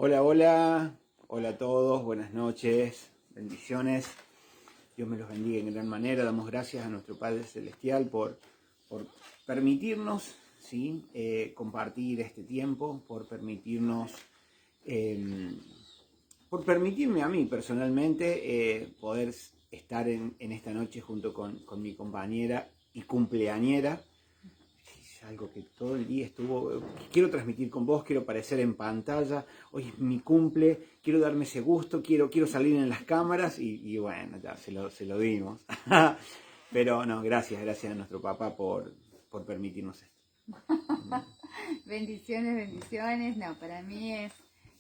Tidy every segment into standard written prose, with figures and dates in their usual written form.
Hola, hola, hola a todos, buenas noches, bendiciones. Dios me los bendiga en gran manera. Damos gracias a nuestro Padre Celestial por permitirnos, ¿sí? Compartir este tiempo, por permitirnos, por permitirme a mí personalmente poder estar en esta noche junto con mi compañera y cumpleañera. Algo que todo el día estuvo, quiero transmitir con vos, quiero aparecer en pantalla, hoy es mi cumple, quiero darme ese gusto, quiero salir en las cámaras y bueno, ya se lo dimos. Pero no, gracias a nuestro papá por permitirnos esto. Bendiciones, bendiciones. No, para mí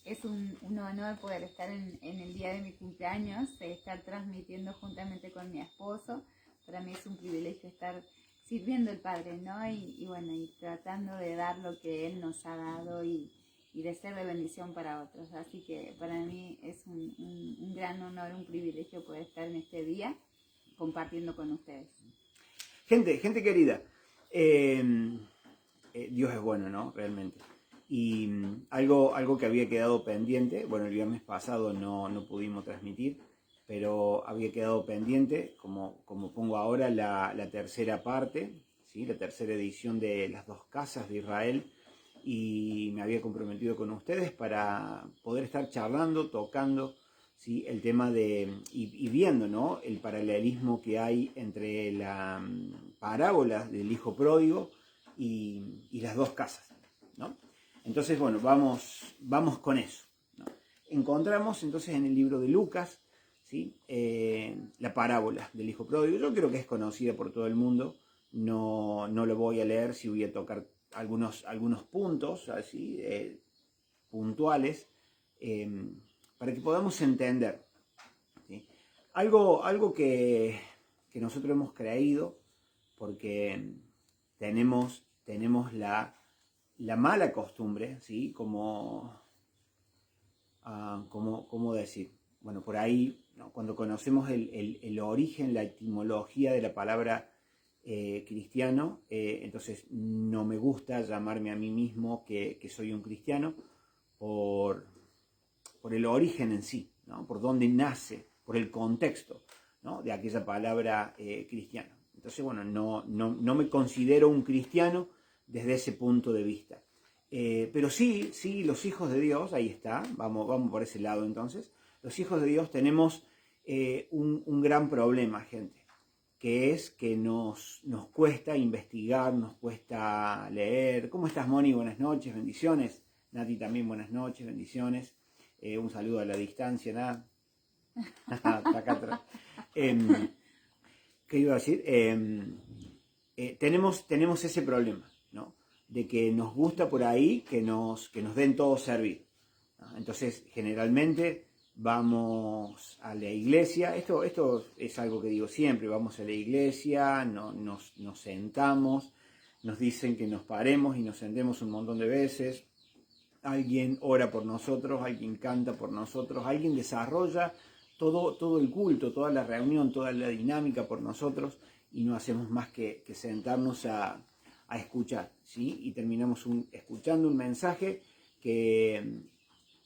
es un honor poder estar en el día de mi cumpleaños, estar transmitiendo juntamente con mi esposo. Para mí es un privilegio estar sirviendo al Padre, ¿no? Y bueno, y tratando de dar lo que Él nos ha dado y de ser de bendición para otros. Así que para mí es un gran honor, un privilegio poder estar en este día compartiendo con ustedes. Gente querida, Dios es bueno, ¿no? Realmente. Y algo que había quedado pendiente, bueno, el viernes pasado no pudimos transmitir, pero había quedado pendiente, como pongo ahora, la tercera parte, ¿sí? La tercera edición de Las Dos Casas de Israel, y me había comprometido con ustedes para poder estar charlando, tocando, ¿sí? El tema de, y viendo, ¿no? El paralelismo que hay entre la parábola del hijo pródigo y las dos casas, ¿no? Entonces, bueno, vamos con eso, ¿no? Encontramos entonces en el libro de Lucas, ¿sí? La parábola del hijo pródigo. Yo creo que es conocida por todo el mundo, no lo voy a leer, si voy a tocar algunos puntos así, puntuales, para que podamos entender, ¿sí? Algo que nosotros hemos creído, porque tenemos la mala costumbre, ¿sí? Como decir, bueno, por ahí, ¿no? Cuando conocemos el origen, la etimología de la palabra cristiano, entonces no me gusta llamarme a mí mismo que soy un cristiano por el origen en sí, ¿no? Por dónde nace, por el contexto, ¿no? De aquella palabra cristiano. Entonces, bueno, no me considero un cristiano desde ese punto de vista. Pero sí, los hijos de Dios, ahí está, vamos por ese lado entonces. Los hijos de Dios tenemos un gran problema, gente, que es que nos cuesta investigar, nos cuesta leer. ¿Cómo estás, Moni? Buenas noches, bendiciones. Nati también, buenas noches, bendiciones. Un saludo a la distancia, nada. Acá atrás. ¿Qué iba a decir? Tenemos ese problema, ¿no? De que nos gusta por ahí que nos den todo servido, ¿no? Entonces, generalmente vamos a la iglesia. Esto es algo que digo siempre. Vamos a la iglesia, nos sentamos, nos dicen que nos paremos y nos sentemos un montón de veces. Alguien ora por nosotros, alguien canta por nosotros, alguien desarrolla todo el culto, toda la reunión, toda la dinámica por nosotros, y no hacemos más que sentarnos a escuchar, ¿sí? Y terminamos escuchando un mensaje que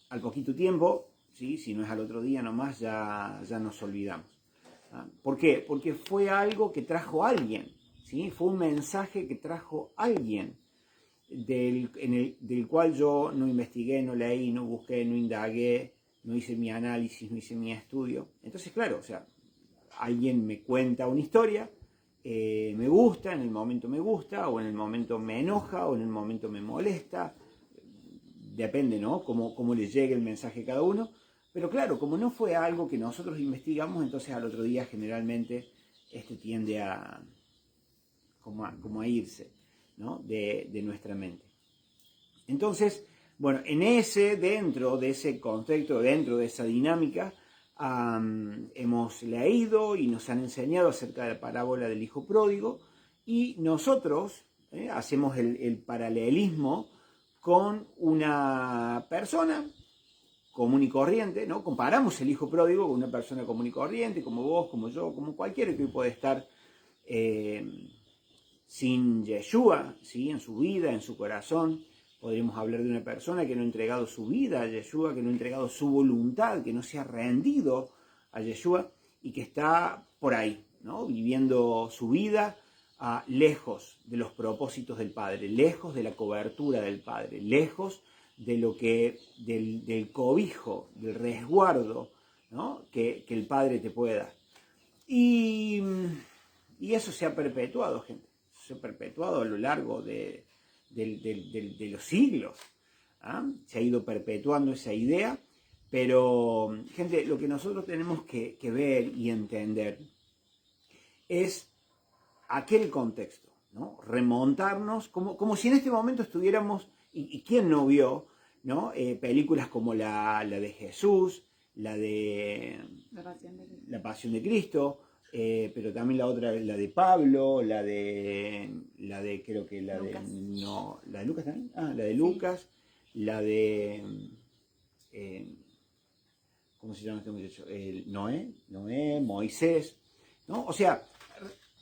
al poquito tiempo, ¿sí? Si no es al otro día nomás, ya nos olvidamos. ¿Por qué? Porque fue algo que trajo alguien, ¿sí? Fue un mensaje que trajo alguien, del cual yo no investigué, no leí, no busqué, no indagué, no hice mi análisis, no hice mi estudio. Entonces, claro, o sea, alguien me cuenta una historia, me gusta, en el momento me gusta, o en el momento me enoja, o en el momento me molesta, depende, ¿no? Cómo le llegue el mensaje a cada uno. Pero claro, como no fue algo que nosotros investigamos, entonces al otro día generalmente tiende como a irse, ¿no? de nuestra mente. Entonces, bueno, dentro de ese contexto, dentro de esa dinámica, hemos leído y nos han enseñado acerca de la parábola del hijo pródigo, y nosotros hacemos el paralelismo con una persona común y corriente, ¿no? Comparamos el hijo pródigo con una persona común y corriente, como vos, como yo, como cualquiera que puede estar sin Yeshua, ¿sí? En su vida, en su corazón, Podríamos hablar de una persona que no ha entregado su vida a Yeshua, que no ha entregado su voluntad, que no se ha rendido a Yeshua y que está por ahí, ¿no? Viviendo su vida lejos de los propósitos del Padre, lejos de la cobertura del Padre, lejos de lo que, del cobijo, del resguardo, ¿no? que el Padre te puede dar. Y eso se ha perpetuado, gente. Se ha perpetuado a lo largo de los siglos. Se ha ido perpetuando esa idea. Pero, gente, lo que nosotros tenemos que ver y entender es aquel contexto, ¿no? Remontarnos, como si en este momento estuviéramos, y quién no vio, ¿no? Películas como la de Jesús, la de La Pasión de Cristo, pero también la otra, la de Pablo, la de creo que la Lucas. La de Lucas también, la de Lucas, sí. La de ¿cómo se llama este muchacho? Noé, Moisés, ¿no? O sea,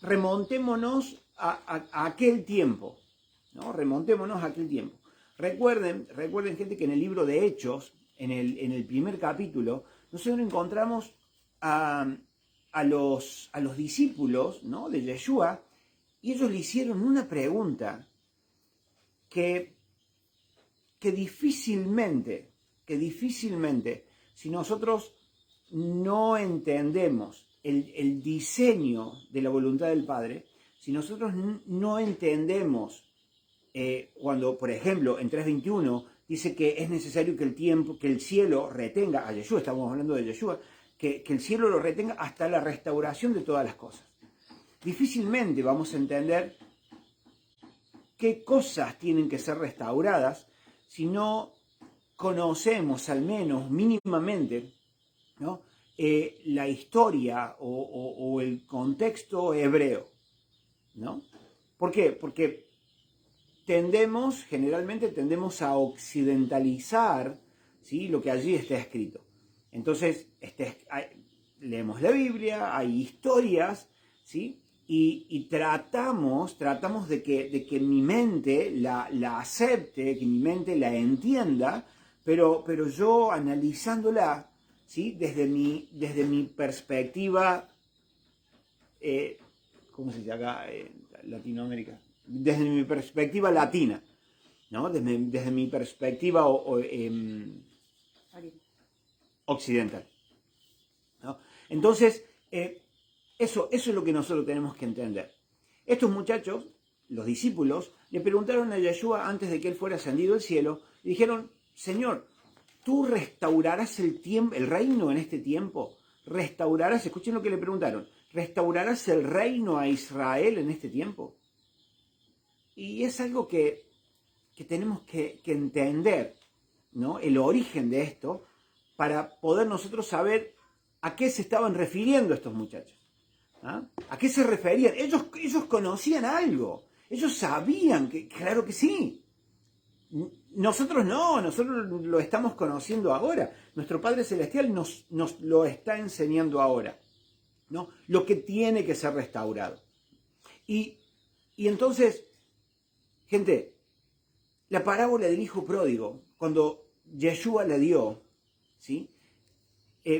remontémonos a aquel tiempo, ¿no? Remontémonos a aquel tiempo. Recuerden, gente, que en el libro de Hechos, en el primer capítulo, nosotros encontramos a los discípulos, ¿no? de Yeshua, y ellos le hicieron una pregunta que difícilmente, si nosotros no entendemos el diseño de la voluntad del Padre, si nosotros no entendemos cuando, por ejemplo, en 3.21 dice que es necesario que el cielo retenga a Yeshua, estamos hablando de Yeshua, que el cielo lo retenga hasta la restauración de todas las cosas. Difícilmente vamos a entender qué cosas tienen que ser restauradas si no conocemos al menos mínimamente, ¿no? La historia o el contexto hebreo, ¿no? ¿Por qué? Porque generalmente tendemos a occidentalizar, ¿sí? Lo que allí está escrito. Entonces, leemos la Biblia, hay historias, ¿sí? Y tratamos de que mi mente la acepte, que mi mente la entienda, pero yo analizándola, ¿sí? desde mi perspectiva, ¿cómo se dice acá? Latinoamérica. Desde mi perspectiva latina, ¿no? Desde mi perspectiva occidental, ¿no? Entonces, eso es lo que nosotros tenemos que entender. Estos muchachos, los discípulos, le preguntaron a Yeshua antes de que él fuera ascendido al cielo, y dijeron: Señor, ¿tú restaurarás el reino en este tiempo? ¿Restaurarás? Escuchen lo que le preguntaron. ¿Restaurarás el reino a Israel en este tiempo? Y es algo que tenemos que entender, ¿no? El origen de esto, para poder nosotros saber a qué se estaban refiriendo estos muchachos. ¿A qué se referían? Ellos conocían algo. Ellos sabían que, claro que sí. Nosotros no, nosotros lo estamos conociendo ahora. Nuestro Padre Celestial nos lo está enseñando ahora, ¿no? Lo que tiene que ser restaurado. Y entonces, gente, la parábola del hijo pródigo, cuando Yeshua la dio, ¿sí?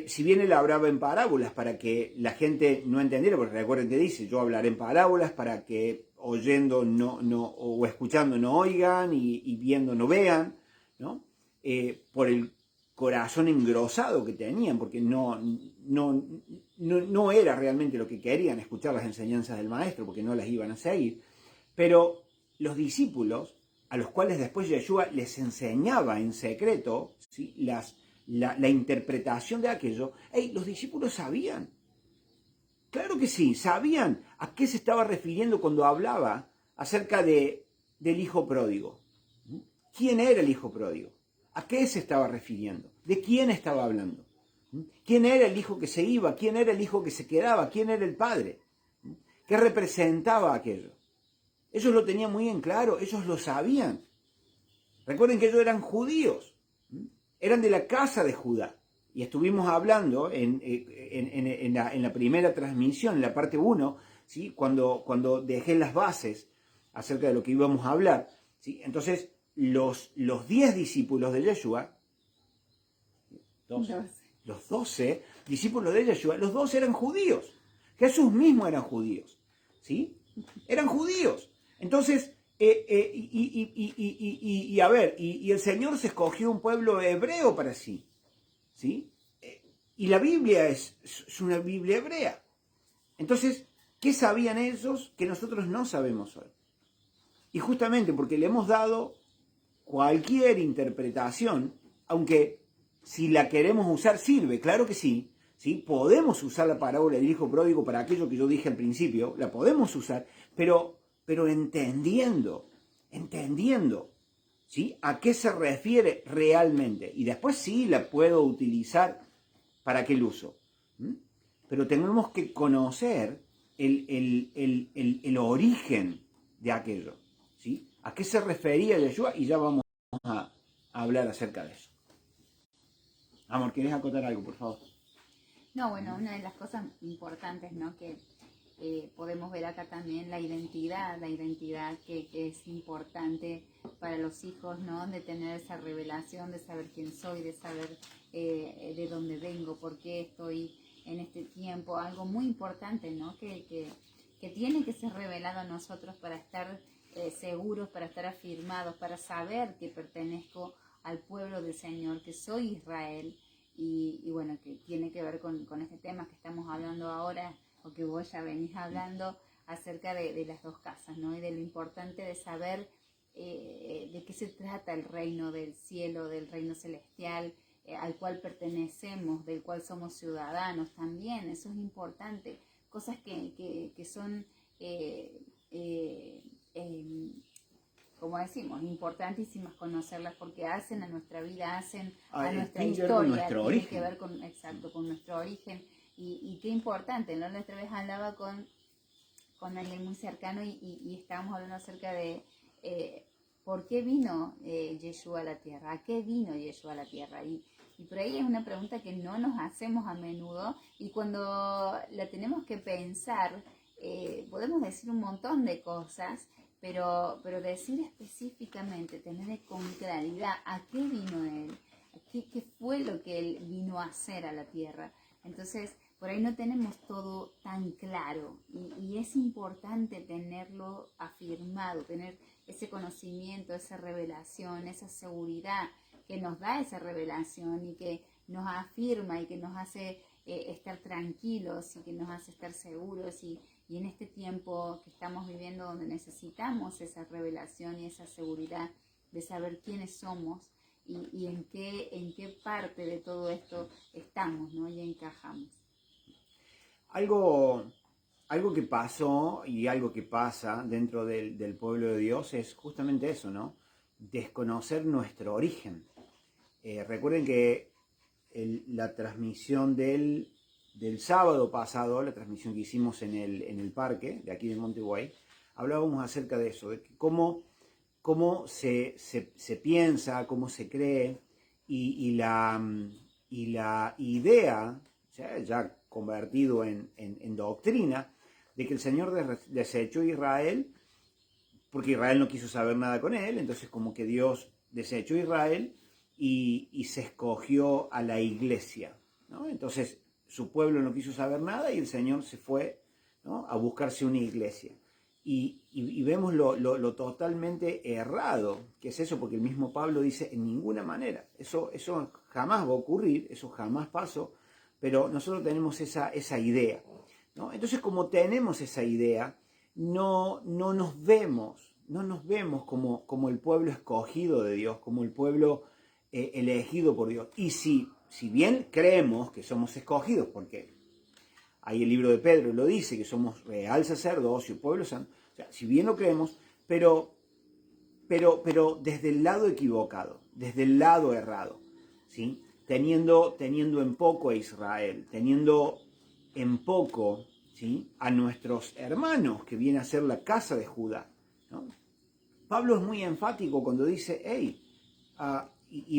Si bien él hablaba en parábolas para que la gente no entendiera, porque recuerden que dice: yo hablaré en parábolas para que oyendo o escuchando no oigan y viendo no vean, ¿no? Por el corazón engrosado que tenían, porque no era realmente lo que querían, escuchar las enseñanzas del maestro, porque no las iban a seguir. Pero los discípulos, a los cuales después Yeshua les enseñaba en secreto, ¿sí? la interpretación de aquello, los discípulos sabían. Claro que sí, sabían a qué se estaba refiriendo cuando hablaba acerca del hijo pródigo. ¿Quién era el hijo pródigo? ¿A qué se estaba refiriendo? ¿De quién estaba hablando? ¿Quién era el hijo que se iba? ¿Quién era el hijo que se quedaba? ¿Quién era el padre? ¿Qué representaba aquello? Ellos lo tenían muy en claro, ellos lo sabían. Recuerden que ellos eran judíos, eran de la casa de Judá. Y estuvimos hablando en la primera transmisión, en la parte 1, ¿sí? cuando dejé las bases acerca de lo que íbamos a hablar, ¿sí? Entonces, los 10 discípulos de Yeshua, 12. los 12 discípulos de Yeshua, los 12 eran judíos. Jesús mismo eran judíos, ¿sí? Eran judíos. Entonces, a ver, el Señor se escogió un pueblo hebreo para sí, ¿sí? Y la Biblia es una Biblia hebrea. Entonces, ¿qué sabían ellos que nosotros no sabemos hoy? Y justamente porque le hemos dado cualquier interpretación, aunque si la queremos usar sirve, claro que sí, ¿sí? Podemos usar la parábola del hijo pródigo para aquello que yo dije al principio, la podemos usar, pero entendiendo, ¿sí? A qué se refiere realmente. Y después sí la puedo utilizar para aquel uso. Pero tenemos que conocer el origen de aquello, ¿sí? ¿A qué se refería Yeshua? Y ya vamos a hablar acerca de eso. Amor, ¿quieres acotar algo, por favor? No, bueno, una de las cosas importantes, ¿no? Que podemos ver acá también la identidad que es importante para los hijos, ¿no? De tener esa revelación, de saber quién soy, de saber de dónde vengo, por qué estoy en este tiempo, algo muy importante, ¿no? Que tiene que ser revelado a nosotros para estar seguros, para estar afirmados, para saber que pertenezco al pueblo del Señor, que soy Israel, y bueno, que tiene que ver con este tema que estamos hablando ahora, o que vos ya venís hablando acerca de las dos casas, ¿no? Y de lo importante de saber de qué se trata el reino del cielo, del reino celestial, al cual pertenecemos, del cual somos ciudadanos también. Eso es importante. Cosas que son, como decimos, importantísimas conocerlas porque hacen a nuestra vida, hacen a nuestra historia, tiene que ver con, exacto, con nuestro origen. Y qué importante, ¿no? La otra vez hablaba con alguien muy cercano y estábamos hablando acerca de por qué vino Yeshua a la tierra, a qué vino Yeshua a la tierra. Y por ahí es una pregunta que no nos hacemos a menudo, y cuando la tenemos que pensar, podemos decir un montón de cosas, pero decir específicamente, tener con claridad a qué vino Él, qué fue lo que Él vino a hacer a la tierra. Entonces, por ahí no tenemos todo tan claro y es importante tenerlo afirmado, tener ese conocimiento, esa revelación, esa seguridad que nos da esa revelación y que nos afirma y que nos hace estar tranquilos y que nos hace estar seguros y en este tiempo que estamos viviendo donde necesitamos esa revelación y esa seguridad de saber quiénes somos y en qué parte de todo esto estamos, ¿no? Y encajamos. Algo que pasó y algo que pasa dentro del pueblo de Dios es justamente eso, ¿no? Desconocer nuestro origen. Recuerden que la transmisión del sábado pasado, la transmisión que hicimos en el parque de aquí de Monte Guay, hablábamos acerca de eso, de cómo se piensa, cómo se cree y la idea, ya convertido en doctrina, de que el Señor desechó a Israel porque Israel no quiso saber nada con él, entonces como que Dios desechó a Israel y se escogió a la iglesia, ¿no? Entonces su pueblo no quiso saber nada y el Señor se fue, ¿no?, a buscarse una iglesia. Y vemos lo totalmente errado que es eso, porque el mismo Pablo dice, en ninguna manera, eso jamás va a ocurrir, eso jamás pasó, pero nosotros tenemos esa idea, ¿no? Entonces, como tenemos esa idea, no nos vemos como el pueblo escogido de Dios, como el pueblo elegido por Dios. Y si bien creemos que somos escogidos, porque ahí el libro de Pedro lo dice, que somos real sacerdocio, pueblo santo, o sea, si bien lo creemos, pero desde el lado equivocado, desde el lado errado, ¿sí? Teniendo en poco a Israel, teniendo en poco, ¿sí?, a nuestros hermanos, que viene a ser la casa de Judá, ¿no? Pablo es muy enfático cuando dice, hey,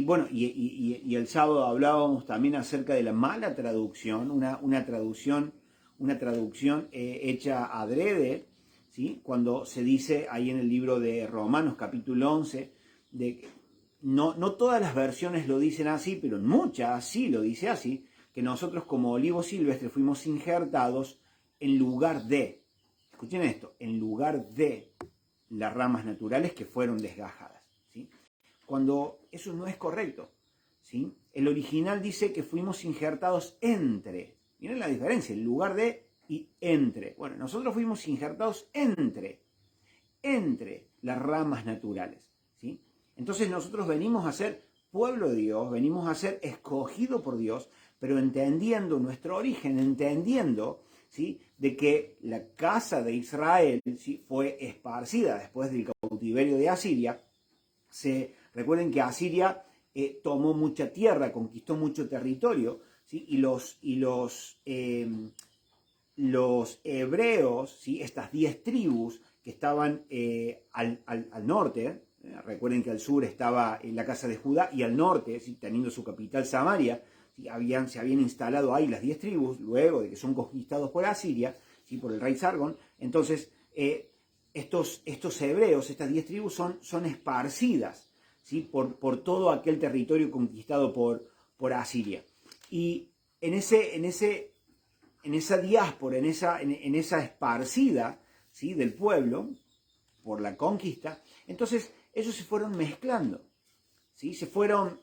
bueno, el sábado hablábamos también acerca de la mala traducción, una traducción hecha adrede, ¿sí?, cuando se dice ahí en el libro de Romanos capítulo 11, no todas las versiones lo dicen así, pero en muchas sí lo dice así, que nosotros como olivos silvestres fuimos injertados en lugar de, escuchen esto, en lugar de las ramas naturales que fueron desgajadas, ¿sí? Cuando eso no es correcto, ¿sí? El original dice que fuimos injertados entre, miren la diferencia, en lugar de y entre. Bueno, nosotros fuimos injertados entre las ramas naturales, ¿sí? Entonces nosotros venimos a ser pueblo de Dios, venimos a ser escogido por Dios, pero entendiendo nuestro origen, entendiendo, ¿sí?, de que la casa de Israel, ¿sí?, fue esparcida después del cautiverio de Asiria. Recuerden que Asiria tomó mucha tierra, conquistó mucho territorio, ¿sí?, y los hebreos, ¿sí?, estas 10 tribus que estaban al norte, recuerden que al sur estaba la casa de Judá y al norte, ¿sí?, teniendo su capital Samaria, ¿sí?, se habían instalado ahí las 10 tribus, luego de que son conquistados por Asiria, ¿sí?, por el rey Sargón. Entonces, estos hebreos, estas 10 tribus son esparcidas, ¿sí?, por todo aquel territorio conquistado por Asiria. Y en esa diáspora, en esa esparcida, ¿sí?, del pueblo, por la conquista, entonces ellos se fueron mezclando, ¿sí?, se fueron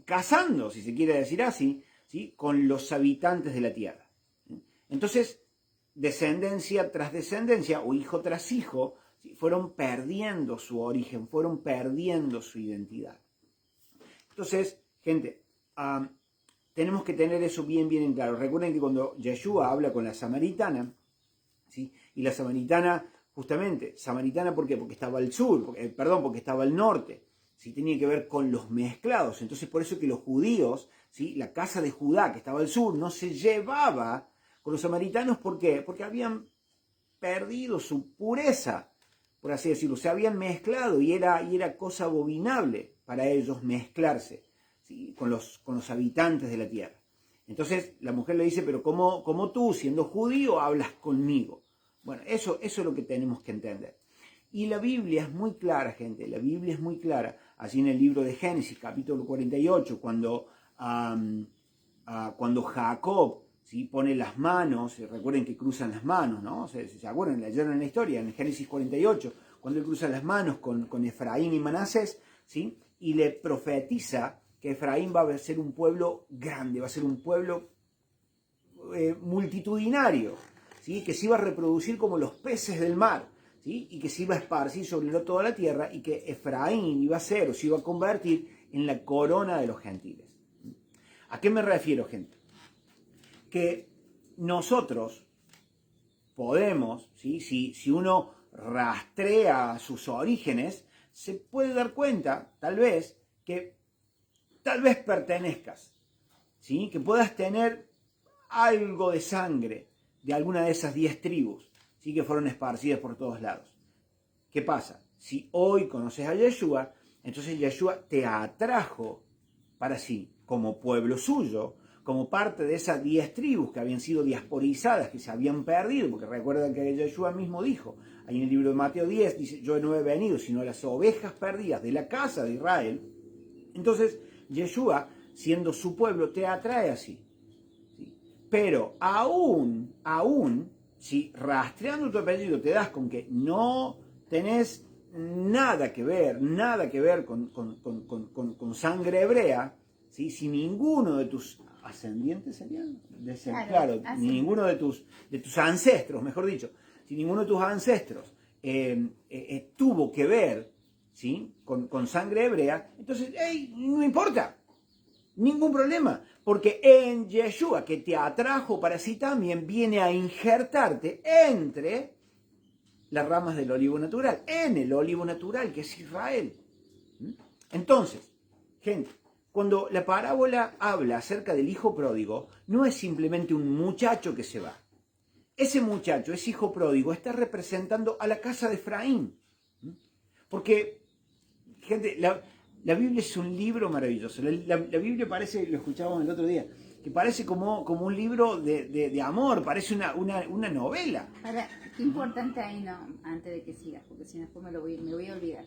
casando, si se quiere decir así, ¿sí?, con los habitantes de la tierra. Entonces, descendencia tras descendencia, o hijo tras hijo, ¿sí?, fueron perdiendo su origen, fueron perdiendo su identidad. Entonces, gente, tenemos que tener eso bien en claro. Recuerden que cuando Yeshua habla con la samaritana, ¿sí?, y la samaritana, justamente, samaritana, ¿por qué? Porque estaba al sur, porque estaba al norte, ¿sí?, tenía que ver con los mezclados. Entonces, por eso que los judíos, ¿sí?, la casa de Judá, que estaba al sur, no se llevaba con los samaritanos. ¿Por qué? Porque habían perdido su pureza, por así decirlo. Se habían mezclado y era cosa abominable para ellos mezclarse, ¿sí?, con los habitantes de la tierra. Entonces la mujer le dice, pero ¿cómo tú, siendo judío, hablas conmigo? Bueno, eso es lo que tenemos que entender. Y la Biblia es muy clara, gente, la Biblia es muy clara. Así en el libro de Génesis, capítulo 48, cuando Jacob, ¿sí?, pone las manos, recuerden que cruzan las manos, ¿no? ¿Se acuerdan? Leyeron en la historia, en Génesis 48, cuando él cruza las manos con Efraín y Manasés, ¿sí?, y le profetiza que Efraín va a ser un pueblo grande, va a ser un pueblo multitudinario, ¿sí?, que se iba a reproducir como los peces del mar, ¿sí?, y que se iba a esparcir sobre toda la tierra, y que Efraín iba a ser o se iba a convertir en la corona de los gentiles. ¿A qué me refiero, gente? Que nosotros podemos, ¿sí?, si uno rastrea sus orígenes, se puede dar cuenta, tal vez pertenezcas, ¿sí?, que puedas tener algo de sangre de alguna de esas 10 tribus, ¿sí?, que fueron esparcidas por todos lados. ¿Qué pasa? Si hoy conoces a Yeshua, entonces Yeshua te atrajo para sí, como pueblo suyo, como parte de esas 10 tribus que habían sido diasporizadas, que se habían perdido, porque recuerdan que Yeshua mismo dijo, ahí en el libro de Mateo 10, dice, yo no he venido sino a las ovejas perdidas de la casa de Israel. Entonces, Yeshua, siendo su pueblo, te atrae así, ¿sí? Pero aún, si rastreando tu apellido te das con que no tenés nada que ver con sangre hebrea, ¿sí?, si ninguno de tus ascendientes serían, claro, ninguno de tus ancestros, mejor dicho, si ninguno de tus ancestros tuvo que ver, ¿sí?, con sangre hebrea, entonces, no importa, ningún problema, porque en Yeshua, que te atrajo para sí también, viene a injertarte entre las ramas del olivo natural, en el olivo natural, que es Israel. Entonces, gente, cuando la parábola habla acerca del hijo pródigo, no es simplemente un muchacho que se va. Ese muchacho, ese hijo pródigo, está representando a la casa de Efraín. Porque, gente, la Biblia es un libro maravilloso. La Biblia parece, lo escuchábamos el otro día, que parece como un libro de amor, parece una novela. Ahora, qué importante ahí, no, antes de que sigas, porque si no después me voy a olvidar.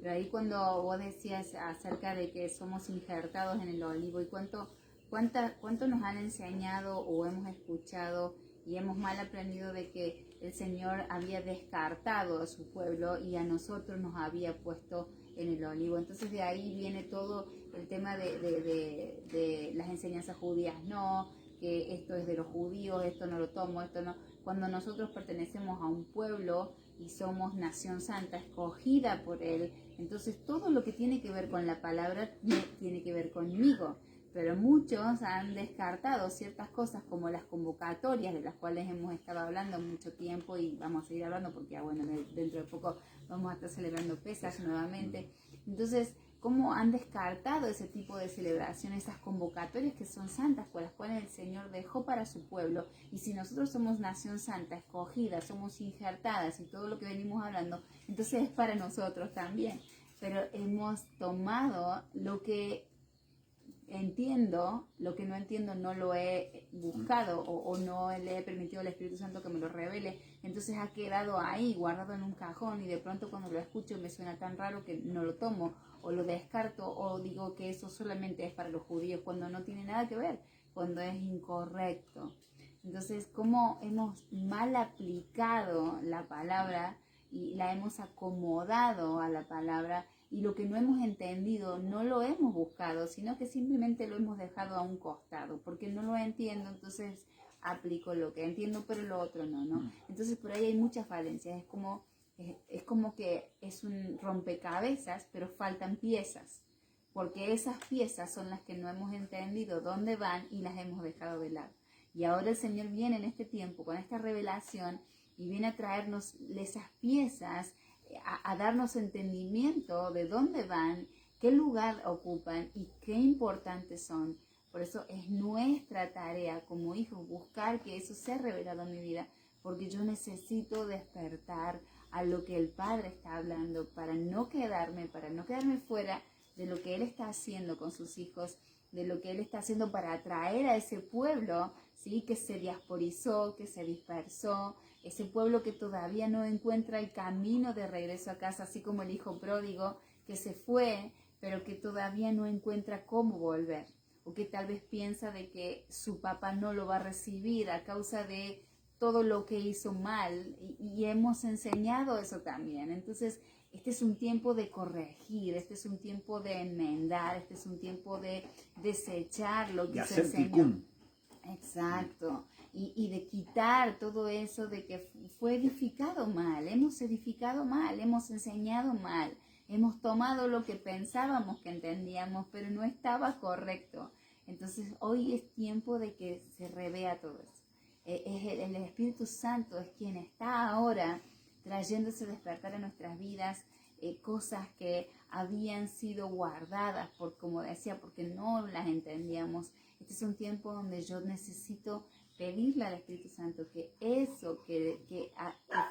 Pero ahí cuando vos decías acerca de que somos injertados en el olivo y cuánto nos han enseñado o hemos escuchado y hemos mal aprendido de que el Señor había descartado a su pueblo y a nosotros nos había puesto en el olivo. Entonces de ahí viene todo el tema de las enseñanzas judías, no, que esto es de los judíos, esto no lo tomo, esto no. Cuando nosotros pertenecemos a un pueblo y somos nación santa, escogida por Él, entonces todo lo que tiene que ver con la palabra tiene que ver conmigo. Pero muchos han descartado ciertas cosas como las convocatorias, de las cuales hemos estado hablando mucho tiempo y vamos a seguir hablando porque bueno, dentro de poco vamos a estar celebrando Pesaj nuevamente. Entonces, ¿cómo han descartado ese tipo de celebraciones, esas convocatorias que son santas, por las cuales el Señor dejó para su pueblo? Y si nosotros somos nación santa, escogida, somos injertadas y todo lo que venimos hablando, entonces es para nosotros también. Pero hemos tomado lo que entiendo, lo que no entiendo no lo he buscado o no le he permitido al Espíritu Santo que me lo revele, entonces ha quedado ahí guardado en un cajón y de pronto cuando lo escucho me suena tan raro que no lo tomo o lo descarto o digo que eso solamente es para los judíos cuando no tiene nada que ver, cuando es incorrecto. Entonces, ¿cómo hemos mal aplicado la palabra y la hemos acomodado a la palabra? Y lo que no hemos entendido no lo hemos buscado, sino que simplemente lo hemos dejado a un costado, porque no lo entiendo, entonces aplico lo que entiendo, pero lo otro no, ¿no? Entonces por ahí hay muchas falencias, es como que es un rompecabezas, pero faltan piezas, porque esas piezas son las que no hemos entendido dónde van y las hemos dejado de lado. Y ahora el Señor viene en este tiempo con esta revelación y viene a traernos esas piezas, a darnos entendimiento de dónde van, qué lugar ocupan y qué importantes son. Por eso es nuestra tarea como hijos buscar que eso sea revelado en mi vida, porque yo necesito despertar a lo que el Padre está hablando para no quedarme fuera de lo que Él está haciendo con sus hijos, de lo que Él está haciendo para atraer a ese pueblo, ¿sí? Que se diasporizó, que se dispersó, ese pueblo que todavía no encuentra el camino de regreso a casa, así como el hijo pródigo que se fue, pero que todavía no encuentra cómo volver, o que tal vez piensa de que su papá no lo va a recibir a causa de todo lo que hizo mal, y hemos enseñado eso también. Entonces, este es un tiempo de corregir, este es un tiempo de enmendar, este es un tiempo de desechar lo que se enseñó. Exacto. Y de quitar todo eso de que fue edificado mal, hemos enseñado mal, hemos tomado lo que pensábamos que entendíamos, pero no estaba correcto. Entonces hoy es tiempo de que se revea todo eso. El Espíritu Santo es quien está ahora trayéndose despertar a nuestras vidas, cosas que habían sido guardadas, como decía, porque no las entendíamos. Este es un tiempo donde yo necesito pedirle al Espíritu Santo que eso que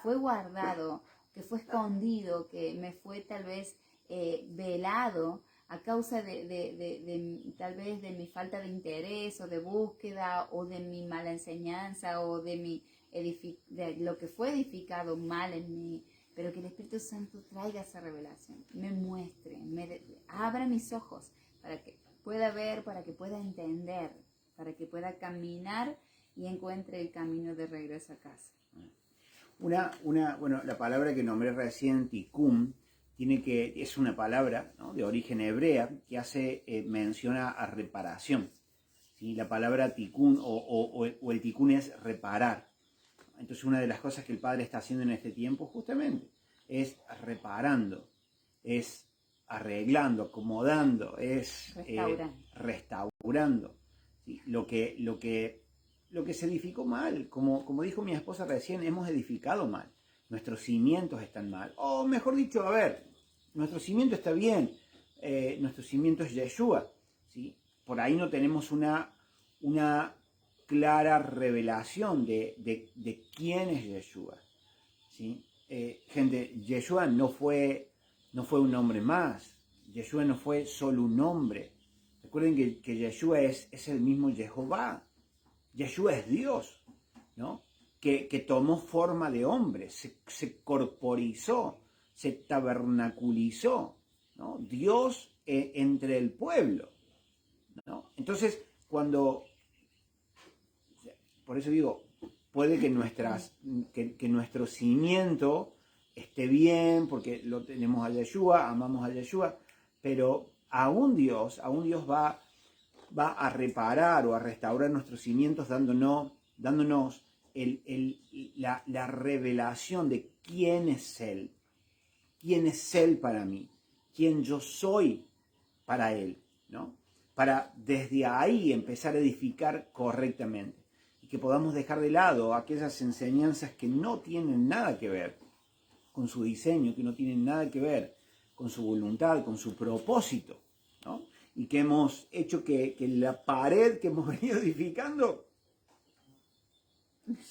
fue guardado, que fue escondido, que me fue tal vez velado a causa de tal vez de mi falta de interés o de búsqueda o de mi mala enseñanza o de lo que fue edificado mal en mí, pero que el Espíritu Santo traiga esa revelación, me muestre, abra mis ojos para que pueda ver, para que pueda entender, para que pueda caminar y encuentre el camino de regreso a casa. Bueno, la palabra que nombré recién, tikkun, es una palabra, ¿no?, de origen hebrea que hace mención a reparación. ¿Sí? La palabra tikkun o el tikkun es reparar. Entonces una de las cosas que el Padre está haciendo en este tiempo justamente es reparando, es arreglando, acomodando, es restaurando. ¿Sí? Lo que se edificó mal, como dijo mi esposa recién, hemos edificado mal. Nuestros cimientos están mal. O mejor dicho, nuestro cimiento está bien. Nuestro cimiento es Yeshua. ¿Sí? Por ahí no tenemos una clara revelación de quién es Yeshua. ¿Sí? Gente, Yeshua no fue un nombre más. Yeshua no fue solo un nombre. Recuerden que Yeshua es el mismo Jehová. Yeshua es Dios, ¿no? Que tomó forma de hombre, se corporizó, se tabernaculizó, ¿no? Dios entre el pueblo, ¿no? Entonces, por eso digo, puede que nuestro cimiento esté bien, porque lo tenemos a Yeshua, amamos a Yeshua, pero aún Dios va a reparar o a restaurar nuestros cimientos dándonos la revelación de quién es Él para mí, quién yo soy para Él, ¿no? Para desde ahí empezar a edificar correctamente y que podamos dejar de lado aquellas enseñanzas que no tienen nada que ver con su diseño, que no tienen nada que ver con su voluntad, con su propósito, ¿no? Y que hemos hecho que la pared que hemos venido edificando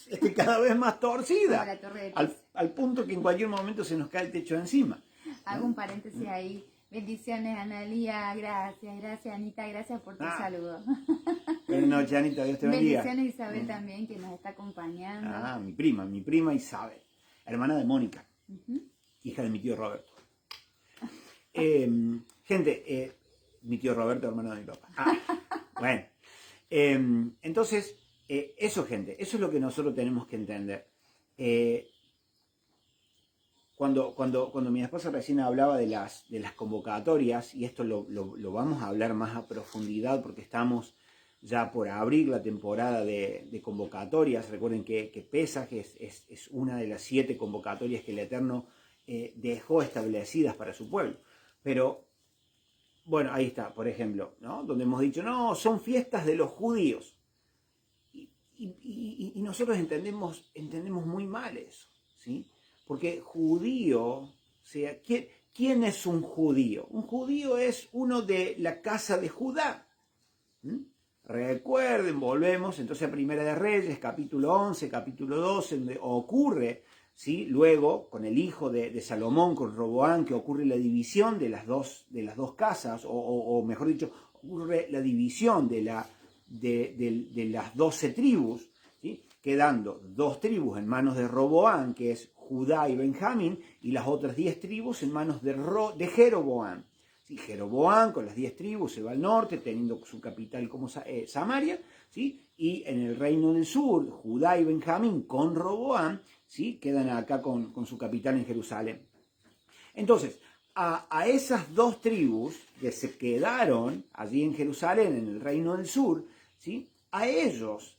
esté cada vez más torcida, Como la torre de Pisa. al punto que en cualquier momento se nos cae el techo encima, ¿no? Hago un paréntesis ahí. Bendiciones, Analía. Gracias, Anita. Gracias por tu saludo. Buenas noches, Anita. Dios te bendiga. Bendiciones, Isabel, también, que nos está acompañando. Mi prima Isabel, hermana de Mónica, hija de mi tío Roberto. Gente, mi tío Roberto, hermano de mi papá. Bueno, entonces, eso, gente, eso es lo que nosotros tenemos que entender. Cuando mi esposa recién hablaba de las convocatorias, y esto lo vamos a hablar más a profundidad porque estamos ya por abrir la temporada de convocatorias. Recuerden que Pesaj es una de las 7 convocatorias que el Eterno dejó establecidas para su pueblo. Pero, bueno, ahí está, por ejemplo, ¿no? Donde hemos dicho, no, son fiestas de los judíos. Y nosotros entendemos muy mal eso, ¿sí? Porque judío, o sea, ¿quién es un judío? Un judío es uno de la casa de Judá. Recuerden, volvemos entonces a Primera de Reyes, capítulo 11, capítulo 12, donde ocurre, ¿sí? Luego, con el hijo de Salomón, con Roboán, que ocurre la división de las dos casas, o mejor dicho, ocurre la división de las 12 tribus, ¿sí? Quedando 2 tribus en manos de Roboán, que es Judá y Benjamín, y las otras 10 tribus en manos de Jeroboam. ¿Sí? Jeroboam con las 10 tribus se va al norte, teniendo su capital como Samaria, ¿sí? Y en el reino del sur, Judá y Benjamín con Roboam, ¿sí? Quedan acá con su capital en Jerusalén. Entonces, a esas 2 tribus que se quedaron allí en Jerusalén, en el reino del sur, ¿sí? A ellos,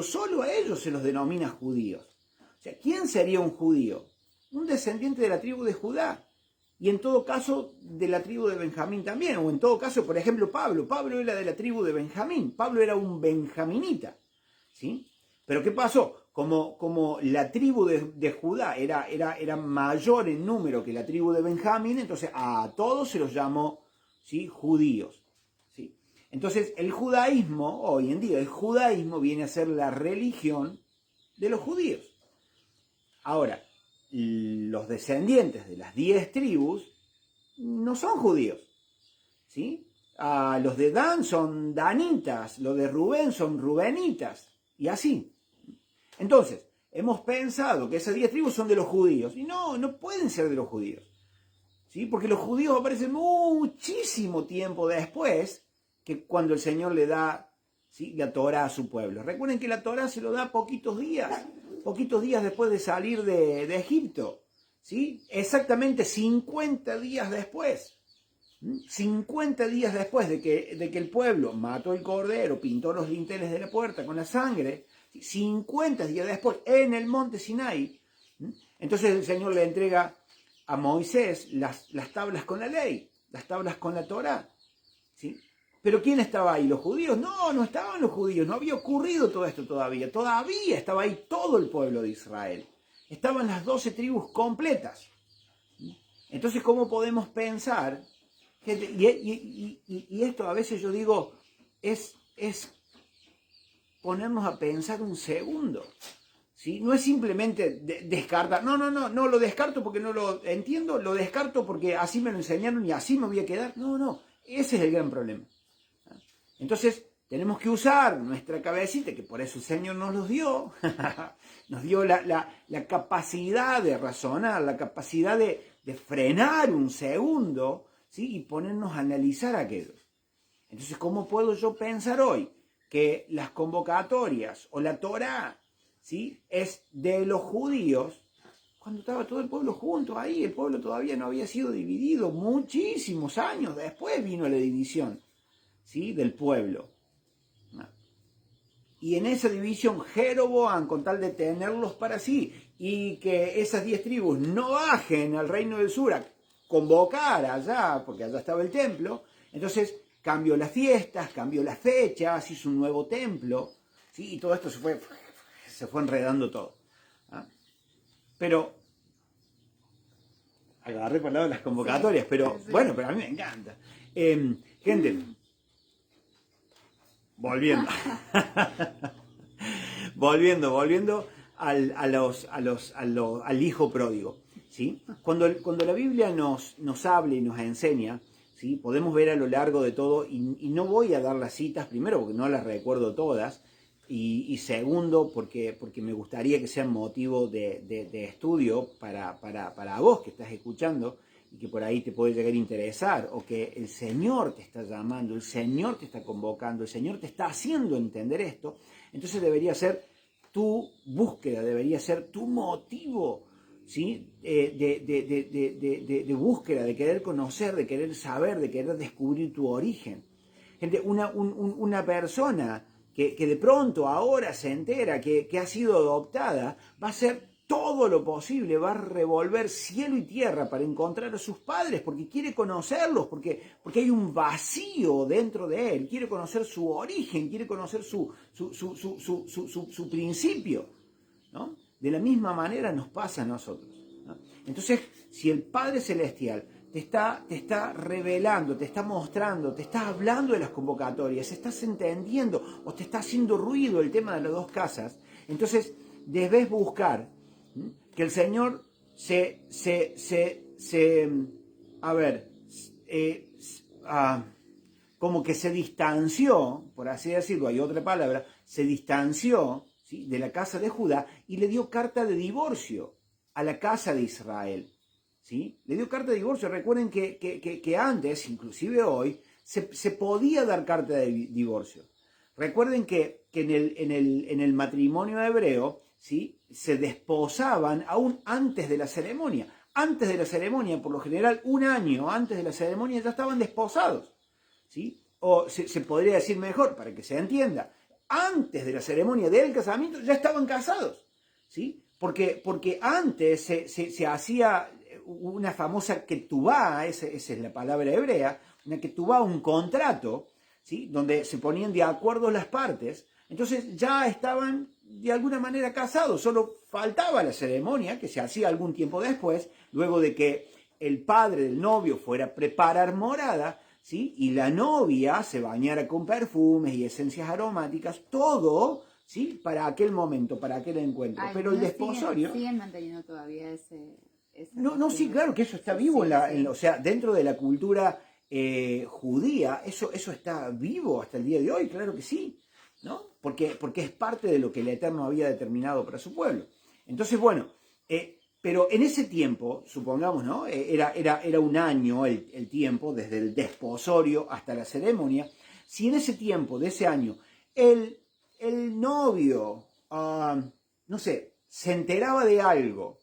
solo a ellos se los denomina judíos. O sea, ¿quién sería un judío? Un descendiente de la tribu de Judá. Y en todo caso, de la tribu de Benjamín también. O en todo caso, por ejemplo, Pablo. Pablo era de la tribu de Benjamín. Pablo era un benjaminita, ¿sí? Pero ¿qué pasó? Como la tribu de Judá era mayor en número que la tribu de Benjamín, entonces a todos se los llamó, ¿sí? Judíos, ¿sí? Entonces el judaísmo, hoy en día, el judaísmo viene a ser la religión de los judíos. Ahora, los descendientes de las 10 tribus no son judíos, ¿sí? Los de Dan son danitas, los de Rubén son rubenitas, y así. Entonces, hemos pensado que esas 10 tribus son de los judíos, y no pueden ser de los judíos, ¿sí? Porque los judíos aparecen muchísimo tiempo después que cuando el Señor le da, ¿sí? La Torá a su pueblo. Recuerden que la Torá se lo da poquitos días después de salir de Egipto, ¿sí? Exactamente 50 días después. 50 días después de que el pueblo mató el cordero, pintó los dinteles de la puerta con la sangre, 50 días después, en el monte Sinai, entonces el Señor le entrega a Moisés las tablas con la ley, las tablas con la Torá, ¿sí? ¿Pero quién estaba ahí? ¿Los judíos? No estaban los judíos, no había ocurrido todo esto todavía. Todavía estaba ahí todo el pueblo de Israel. Estaban las 12 tribus completas. Entonces, ¿cómo podemos pensar? Y esto a veces yo digo, es ponernos a pensar un segundo, ¿sí? No es simplemente descartar. No lo descarto porque no lo entiendo, lo descarto porque así me lo enseñaron y así me voy a quedar. No, ese es el gran problema. Entonces, tenemos que usar nuestra cabecita, que por eso el Señor nos los dio, nos dio la capacidad de razonar, la capacidad de frenar un segundo, ¿sí? Y ponernos a analizar aquello. Entonces, ¿cómo puedo yo pensar hoy que las convocatorias o la Torá, ¿sí? es de los judíos cuando estaba todo el pueblo junto ahí? El pueblo todavía no había sido dividido, muchísimos años después vino la división, ¿sí? del pueblo. Y en esa división Jeroboam, con tal de tenerlos para sí y que esas 10 tribus no bajen al reino del sur a convocar allá, porque allá estaba el templo, entonces cambió las fiestas, cambió las fechas, hizo un nuevo templo, ¿sí? Y todo esto se fue enredando todo. ¿Ah? Pero, agarré por el lado de las convocatorias, pero sí. bueno, pero a mí me encanta. Gente, volviendo. volviendo al hijo pródigo, ¿sí? Cuando la Biblia nos habla y nos enseña, ¿sí? Podemos ver a lo largo de todo, y no voy a dar las citas, primero porque no las recuerdo todas, y segundo porque me gustaría que sean motivo de estudio para vos que estás escuchando, y que por ahí te puede llegar a interesar, o que el Señor te está llamando, el Señor te está convocando, el Señor te está haciendo entender esto. Entonces debería ser tu búsqueda, debería ser tu motivo, ¿sí? de búsqueda, de querer conocer, de querer saber, de querer descubrir tu origen. Gente, una persona que de pronto ahora se entera que ha sido adoptada, va a ser todo lo posible, va a revolver cielo y tierra para encontrar a sus padres, porque quiere conocerlos, porque hay un vacío dentro de él, quiere conocer su origen, quiere conocer su principio, ¿no? De la misma manera nos pasa a nosotros, ¿no? Entonces, si el Padre Celestial te está revelando, te está mostrando, te está hablando de las convocatorias, estás entendiendo o te está haciendo ruido el tema de las 2 casas, entonces debes buscar que el Señor como que se distanció, por así decirlo, hay otra palabra, se distanció, ¿sí? de la casa de Judá y le dio carta de divorcio a la casa de Israel, ¿sí? Le dio carta de divorcio. Recuerden que antes, inclusive hoy, se podía dar carta de divorcio. Recuerden que en el matrimonio hebreo, ¿sí? se desposaban aún antes de la ceremonia. Antes de la ceremonia, por lo general, un año antes de la ceremonia ya estaban desposados, ¿sí? O se podría decir mejor, para que se entienda, antes de la ceremonia del casamiento ya estaban casados, ¿sí? Porque antes se hacía una famosa ketubá, esa es la palabra hebrea, una ketubá, un contrato, ¿sí? Donde se ponían de acuerdo las partes. Entonces ya estaban de alguna manera casados, solo faltaba la ceremonia, que se hacía algún tiempo después, luego de que el padre del novio fuera a preparar morada, ¿sí? Y la novia se bañara con perfumes y esencias aromáticas, todo, ¿sí? Para aquel momento, para aquel encuentro. Ay, pero el desposorio... siguen manteniendo todavía esa No, sí, costumbre. claro que eso está vivo, o sea, dentro de la cultura judía, eso está vivo hasta el día de hoy, claro que sí, ¿no? Porque es parte de lo que el Eterno había determinado para su pueblo. Entonces, bueno, pero en ese tiempo, supongamos, ¿no? Era un año el tiempo, desde el desposorio hasta la ceremonia. Si en ese tiempo, de ese año, el novio, no sé, se enteraba de algo,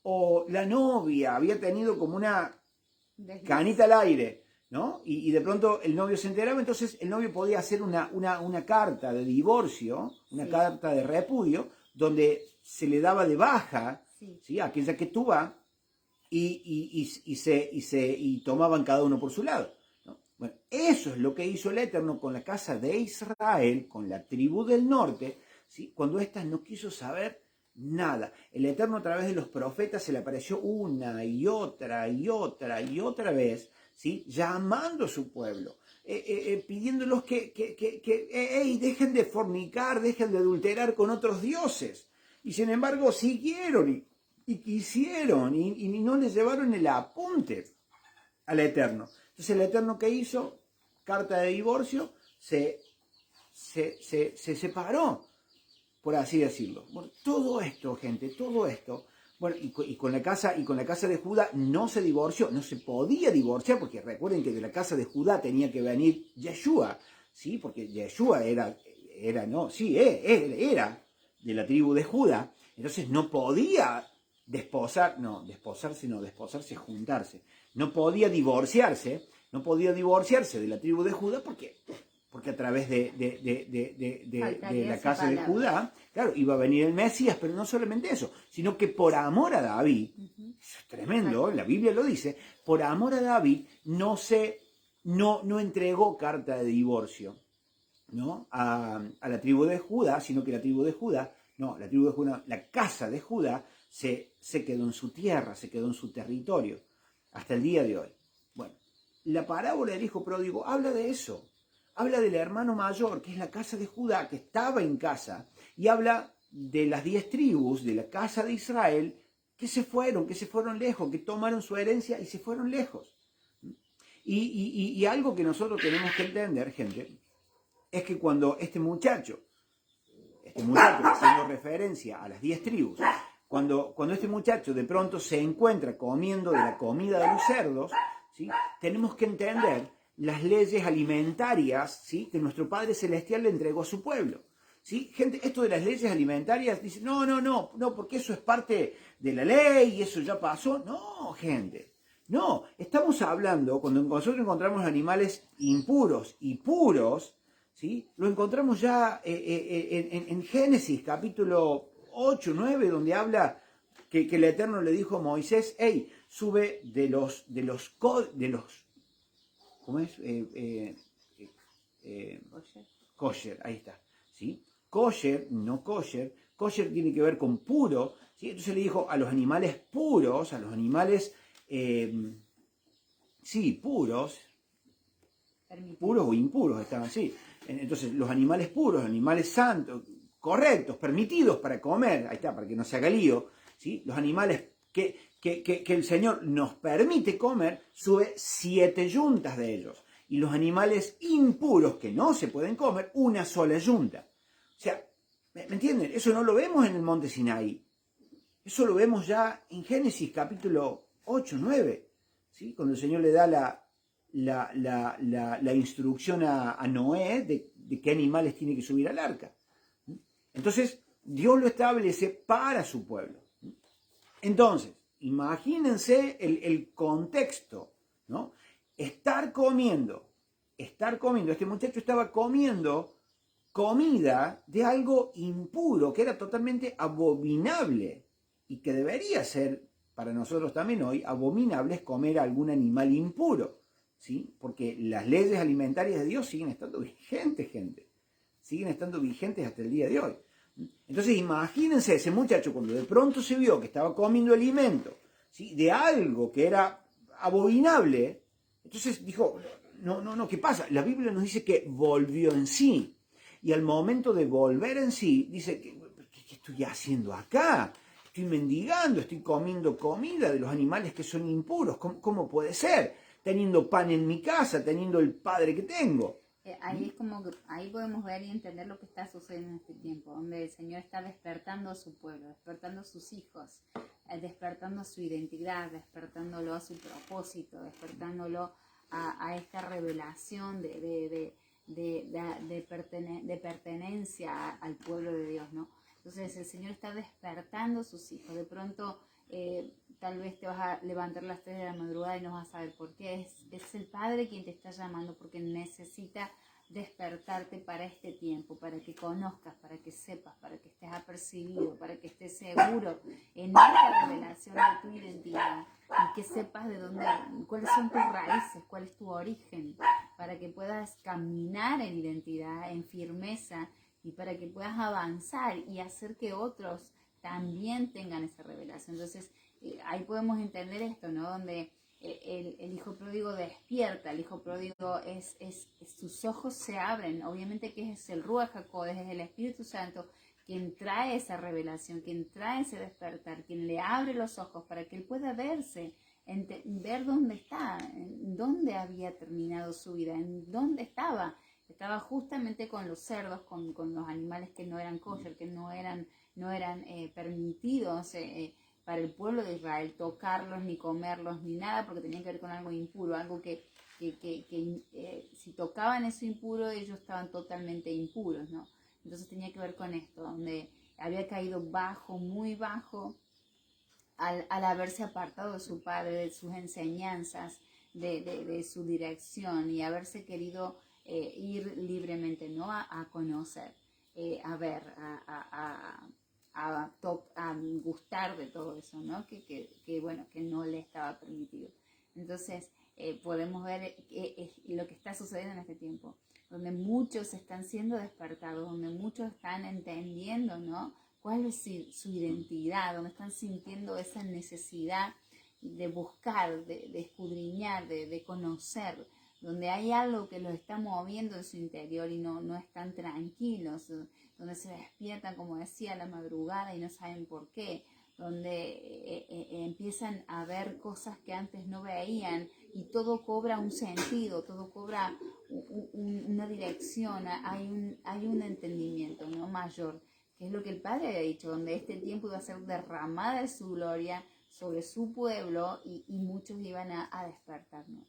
o la novia había tenido como una canita al aire, ¿no? Y de pronto el novio se enteraba, entonces el novio podía hacer una carta de divorcio, una carta de repudio, donde se le daba de baja, ¿sí? Aquella que tuvo, y tomaban cada uno por su lado, ¿no? Bueno, eso es lo que hizo el Eterno con la casa de Israel, con la tribu del norte, ¿sí? Cuando ésta no quiso saber nada. El Eterno a través de los profetas se le apareció una y otra vez, ¿sí? Llamando a su pueblo, pidiéndolos que dejen de fornicar, dejen de adulterar con otros dioses. Y sin embargo siguieron y quisieron y no les llevaron el apunte al Eterno. Entonces el Eterno, ¿qué hizo? Carta de divorcio, se separó, por así decirlo. Bueno, todo esto, gente, todo esto Bueno, y con la casa de Judá no se divorció, no se podía divorciar, porque recuerden que de la casa de Judá tenía que venir Yeshua, ¿sí? Porque Yeshua era de la tribu de Judá, entonces no podía desposarse, juntarse, no podía divorciarse de la tribu de Judá porque a través de la casa de Judá, claro, iba a venir el Mesías, pero no solamente eso, sino que por amor a David, eso es tremendo, la Biblia lo dice, por amor a David no entregó carta de divorcio, ¿no? a la tribu de Judá, sino que la casa de Judá se quedó en su tierra, se quedó en su territorio, hasta el día de hoy. Bueno, la parábola del hijo pródigo habla de eso. Habla del hermano mayor, que es la casa de Judá, que estaba en casa, y habla de las 10 tribus de la casa de Israel que se fueron lejos, que tomaron su herencia y se fueron lejos. Y algo que nosotros tenemos que entender, gente, es que cuando este muchacho haciendo referencia a las 10 tribus, cuando este muchacho de pronto se encuentra comiendo de la comida de los cerdos, ¿sí? Tenemos que entender las leyes alimentarias, ¿sí? Que nuestro Padre Celestial le entregó a su pueblo. ¿Sí? Gente, esto de las leyes alimentarias, dice, no, porque eso es parte de la ley y eso ya pasó. No, gente, no, estamos hablando, cuando nosotros encontramos animales impuros y puros, ¿sí? Lo encontramos ya en Génesis, capítulo 8, 9, donde habla que el Eterno le dijo a Moisés, hey, sube de los ¿cómo es? Kosher, ahí está, ¿sí? Kosher, no kosher, kosher tiene que ver con puro, ¿sí? Entonces le dijo a los animales puros, a los animales, puros, puros o impuros estaban, sí. Entonces los animales puros, animales santos, correctos, permitidos para comer, ahí está, para que no se haga lío, ¿sí? Los animales que el Señor nos permite comer, sube 7 yuntas de ellos. Y los animales impuros que no se pueden comer, una sola yunta. O sea, ¿me entienden? Eso no lo vemos en el monte Sinaí. Eso lo vemos ya en Génesis capítulo 8, 9. ¿Sí? Cuando el Señor le da la instrucción a Noé de qué animales tiene que subir al arca. Entonces, Dios lo establece para su pueblo. Entonces, imagínense el contexto, ¿no? Estar comiendo, este muchacho estaba comiendo comida de algo impuro, que era totalmente abominable, y que debería ser, para nosotros también hoy, abominable es comer algún animal impuro, ¿sí? Porque las leyes alimentarias de Dios siguen estando vigentes, gente, siguen estando vigentes hasta el día de hoy. Entonces imagínense ese muchacho cuando de pronto se vio que estaba comiendo alimento, ¿sí? De algo que era abominable, entonces dijo, no, ¿qué pasa? La Biblia nos dice que volvió en sí, y al momento de volver en sí, dice, ¿qué estoy haciendo acá? Estoy mendigando, estoy comiendo comida de los animales que son impuros, ¿cómo puede ser? Teniendo pan en mi casa, teniendo el padre que tengo. Ahí es como que ahí podemos ver y entender lo que está sucediendo en este tiempo, donde el Señor está despertando a su pueblo, despertando a sus hijos, despertando su identidad, despertándolo a su propósito, despertándolo a esta revelación de pertenencia al pueblo de Dios, ¿no? Entonces el Señor está despertando a sus hijos. De pronto tal vez te vas a levantar a las 3 de la madrugada y no vas a saber por qué. Es el Padre quien te está llamando porque necesita despertarte para este tiempo, para que conozcas, para que sepas, para que estés apercibido, para que estés seguro en esta revelación de tu identidad y que sepas de dónde, cuáles son tus raíces, cuál es tu origen, para que puedas caminar en identidad, en firmeza y para que puedas avanzar y hacer que otros también tengan esa revelación. Entonces, ahí podemos entender esto, ¿no? Donde el hijo pródigo despierta, el hijo pródigo sus ojos se abren, obviamente que es el Ruach HaKodesh, es el Espíritu Santo quien trae esa revelación, quien trae ese despertar, quien le abre los ojos para que él pueda verse, ver dónde está, en dónde había terminado su vida, en dónde estaba justamente con los cerdos, con los animales que no eran kosher, que no eran permitidos para el pueblo de Israel tocarlos, ni comerlos, ni nada, porque tenían que ver con algo impuro, algo que si tocaban eso impuro, ellos estaban totalmente impuros, ¿no? Entonces tenía que ver con esto, donde había caído bajo, muy bajo, al haberse apartado de su padre, de sus enseñanzas, de su dirección, y haberse querido ir libremente, ¿no? A conocer, a ver, a gustar de todo eso, ¿no? Bueno, que no le estaba permitido. Entonces, podemos ver lo que está sucediendo en este tiempo, donde muchos están siendo despertados, donde muchos están entendiendo, ¿no? Cuál es su identidad, donde están sintiendo esa necesidad de buscar, de escudriñar, de conocer, donde hay algo que los está moviendo en su interior y no están tranquilos, donde se despiertan, como decía, a la madrugada y no saben por qué, donde empiezan a ver cosas que antes no veían y todo cobra un sentido, todo cobra una dirección, hay un entendimiento, ¿no? Mayor, que es lo que el Padre había dicho, donde este tiempo iba a ser derramada de su gloria sobre su pueblo y muchos iban a despertar, ¿no?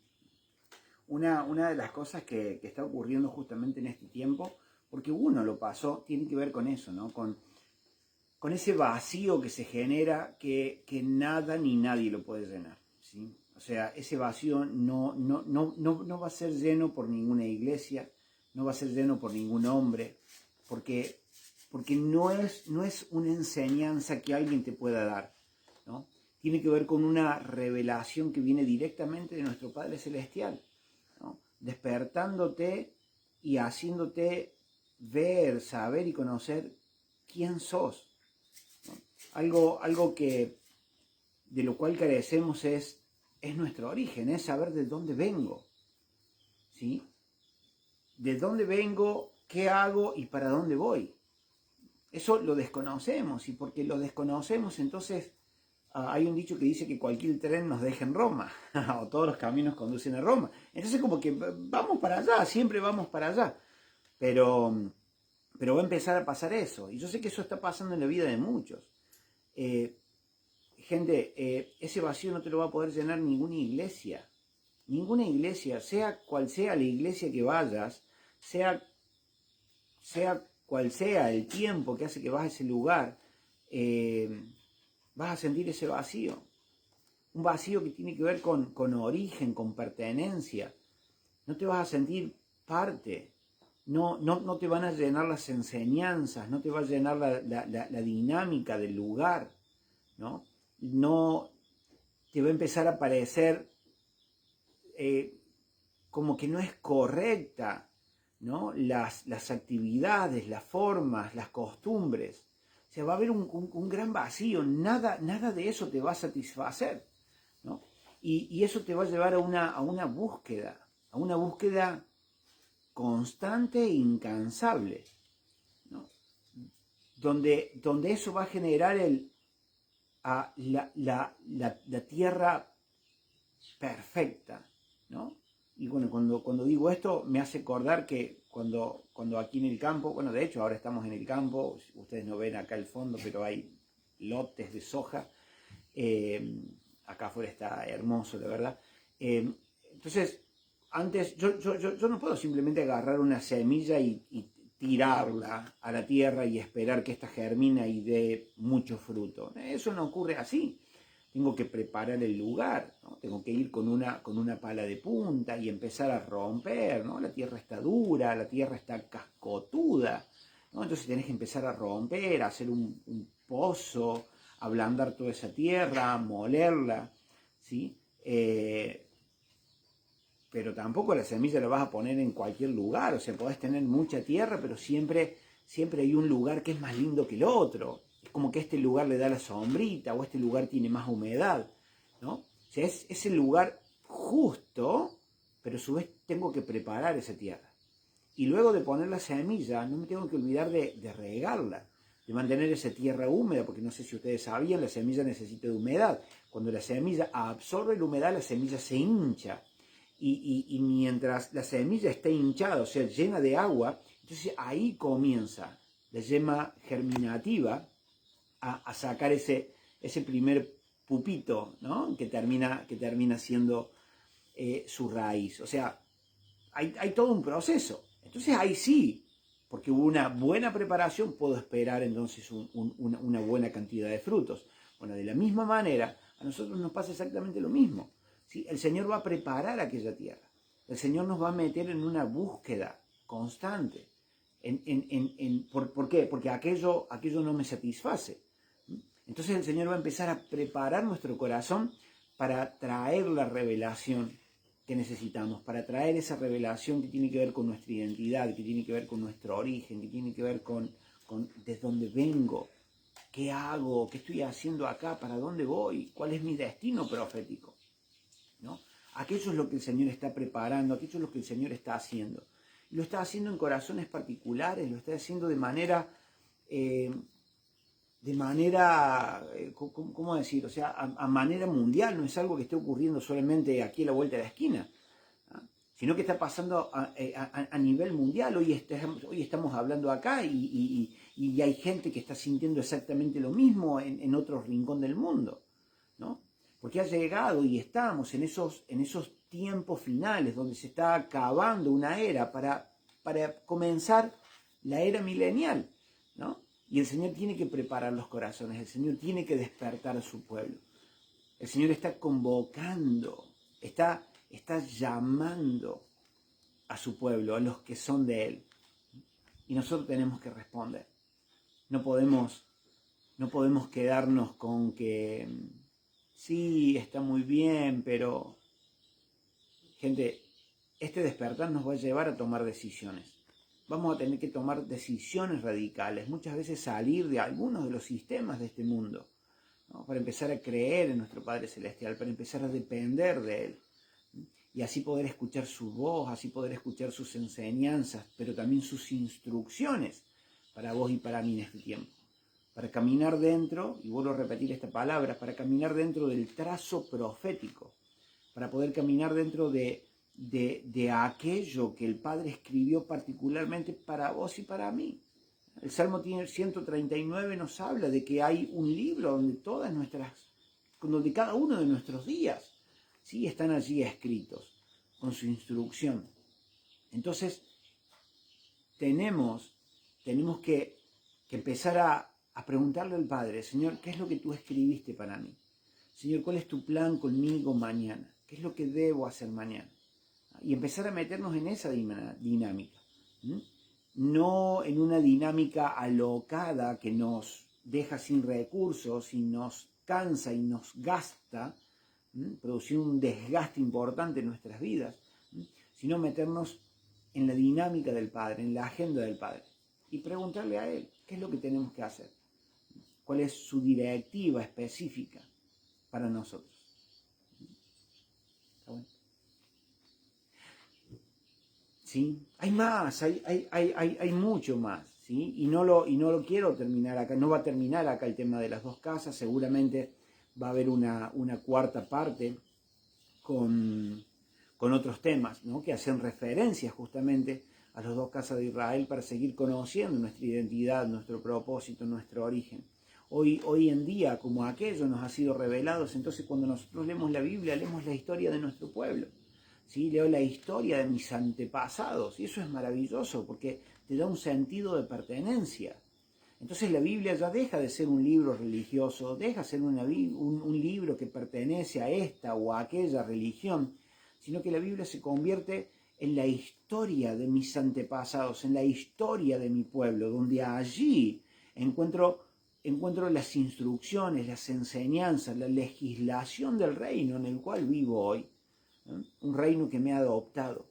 Una de las cosas que está ocurriendo justamente en este tiempo, porque uno lo pasó, tiene que ver con eso, ¿no? Con ese vacío que se genera que nada ni nadie lo puede llenar, ¿sí? O sea, ese vacío no va a ser lleno por ninguna iglesia, no va a ser lleno por ningún hombre, porque no es una enseñanza que alguien te pueda dar, ¿no? Tiene que ver con una revelación que viene directamente de nuestro Padre Celestial, ¿no? Despertándote y haciéndote ver, saber y conocer quién sos, ¿no? Algo que de lo cual carecemos es nuestro origen, es saber de dónde vengo, ¿sí? De dónde vengo, qué hago y para dónde voy. Eso lo desconocemos, y porque lo desconocemos, entonces hay un dicho que dice que cualquier tren nos deja en Roma, o todos los caminos conducen a Roma. Entonces como que vamos para allá, siempre vamos para allá. Pero va a empezar a pasar eso. Y yo sé que eso está pasando en la vida de muchos. Gente, ese vacío no te lo va a poder llenar ninguna iglesia. Ninguna iglesia, sea cual sea la iglesia que vayas, sea cual sea el tiempo que hace que vas a ese lugar, vas a sentir ese vacío. Un vacío que tiene que ver con origen, con pertenencia. No te vas a sentir parte. No te van a llenar las enseñanzas, no te va a llenar la dinámica del lugar, ¿no? No te va a empezar a parecer como que no es correcta, ¿no? Las actividades, las formas, las costumbres. O sea, va a haber un gran vacío, nada de eso te va a satisfacer, ¿no? Y eso te va a llevar a una búsqueda constante e incansable, ¿no? Donde eso va a generar la tierra perfecta, ¿no? Y bueno, cuando digo esto me hace acordar que cuando aquí en el campo, bueno, de hecho ahora estamos en el campo, ustedes no ven acá el fondo, pero hay lotes de soja, acá afuera está hermoso, la verdad. Entonces, antes, yo no puedo simplemente agarrar una semilla y tirarla a la tierra y esperar que ésta germine y dé mucho fruto. Eso no ocurre así. Tengo que preparar el lugar, ¿no? Tengo que ir con una pala de punta y empezar a romper, ¿no? La tierra está dura, la tierra está cascotuda, ¿no? Entonces tenés que empezar a romper, a hacer un pozo, ablandar toda esa tierra, molerla, ¿sí? Pero tampoco la semilla la vas a poner en cualquier lugar, o sea, podés tener mucha tierra, pero siempre hay un lugar que es más lindo que el otro. Es como que este lugar le da la sombrita, o este lugar tiene más humedad, ¿no? O sea, es el lugar justo, pero a su vez tengo que preparar esa tierra. Y luego de poner la semilla, no me tengo que olvidar de regarla, de mantener esa tierra húmeda, porque no sé si ustedes sabían, la semilla necesita de humedad. Cuando la semilla absorbe la humedad, la semilla se hincha. Y mientras la semilla está hinchada, o sea, llena de agua, entonces ahí comienza la yema germinativa a sacar ese ese primer pupito, ¿no? que termina siendo su raíz. O sea, hay todo un proceso. Entonces ahí sí, porque hubo una buena preparación, puedo esperar entonces una buena cantidad de frutos. Bueno, de la misma manera, a nosotros nos pasa exactamente lo mismo. ¿Sí? El Señor va a preparar aquella tierra. El Señor nos va a meter en una búsqueda constante. ¿Por qué? Porque aquello no me satisface. Entonces el Señor va a empezar a preparar nuestro corazón para traer la revelación que necesitamos, para traer esa revelación que tiene que ver con nuestra identidad, que tiene que ver con nuestro origen, que tiene que ver con desde dónde vengo, qué hago, qué estoy haciendo acá, para dónde voy, cuál es mi destino profético, ¿no? Aquello es lo que el Señor está preparando, aquello es lo que el Señor está haciendo. Y lo está haciendo en corazones particulares, lo está haciendo de manera, ¿cómo decir? O sea, a manera mundial, no es algo que esté ocurriendo solamente aquí a la vuelta de la esquina, ¿no? Sino que está pasando a nivel mundial. Hoy estamos hablando acá y hay gente que está sintiendo exactamente lo mismo en otro rincón del mundo, ¿no? Porque ha llegado y estamos en esos tiempos finales donde se está acabando una era para comenzar la era milenial, ¿no? Y el Señor tiene que preparar los corazones, el Señor tiene que despertar a su pueblo. El Señor está convocando, está llamando a su pueblo, a los que son de Él. Y nosotros tenemos que responder. No podemos quedarnos con que sí, está muy bien, pero gente, este despertar nos va a llevar a tomar decisiones. Vamos a tener que tomar decisiones radicales, muchas veces salir de algunos de los sistemas de este mundo, ¿no? Para empezar a creer en nuestro Padre Celestial, para empezar a depender de Él. Y así poder escuchar su voz, así poder escuchar sus enseñanzas, pero también sus instrucciones para vos y para mí en este tiempo. Para caminar dentro, y vuelvo a repetir esta palabra, para caminar dentro del trazo profético, para poder caminar dentro de aquello que el Padre escribió particularmente para vos y para mí. El Salmo 139 nos habla de que hay un libro donde cada uno de nuestros días, ¿sí?, están allí escritos con su instrucción. Entonces tenemos que empezar a preguntarle al Padre: Señor, ¿qué es lo que tú escribiste para mí? Señor, ¿cuál es tu plan conmigo mañana? ¿Qué es lo que debo hacer mañana? Y empezar a meternos en esa dinámica. No en una dinámica alocada que nos deja sin recursos y nos cansa y nos gasta, producir un desgaste importante en nuestras vidas, sino meternos en la dinámica del Padre, en la agenda del Padre, y preguntarle a Él qué es lo que tenemos que hacer, cuál es su directiva específica para nosotros. ¿Está bueno? ¿Sí? Hay más, hay mucho más, ¿sí? Y no lo quiero terminar acá, no va a terminar acá el tema de las dos casas, seguramente va a haber una cuarta parte con otros temas, ¿no?, que hacen referencia justamente a las dos casas de Israel para seguir conociendo nuestra identidad, nuestro propósito, nuestro origen. Hoy en día, como aquello nos ha sido revelado, entonces cuando nosotros leemos la Biblia, leemos la historia de nuestro pueblo, ¿sí? Leo la historia de mis antepasados, y eso es maravilloso porque te da un sentido de pertenencia. Entonces la Biblia ya deja de ser un libro religioso, deja de ser un libro que pertenece a esta o a aquella religión, sino que la Biblia se convierte en la historia de mis antepasados, en la historia de mi pueblo, donde allí encuentro las instrucciones, las enseñanzas, la legislación del reino en el cual vivo hoy, ¿no? Un reino que me ha adoptado.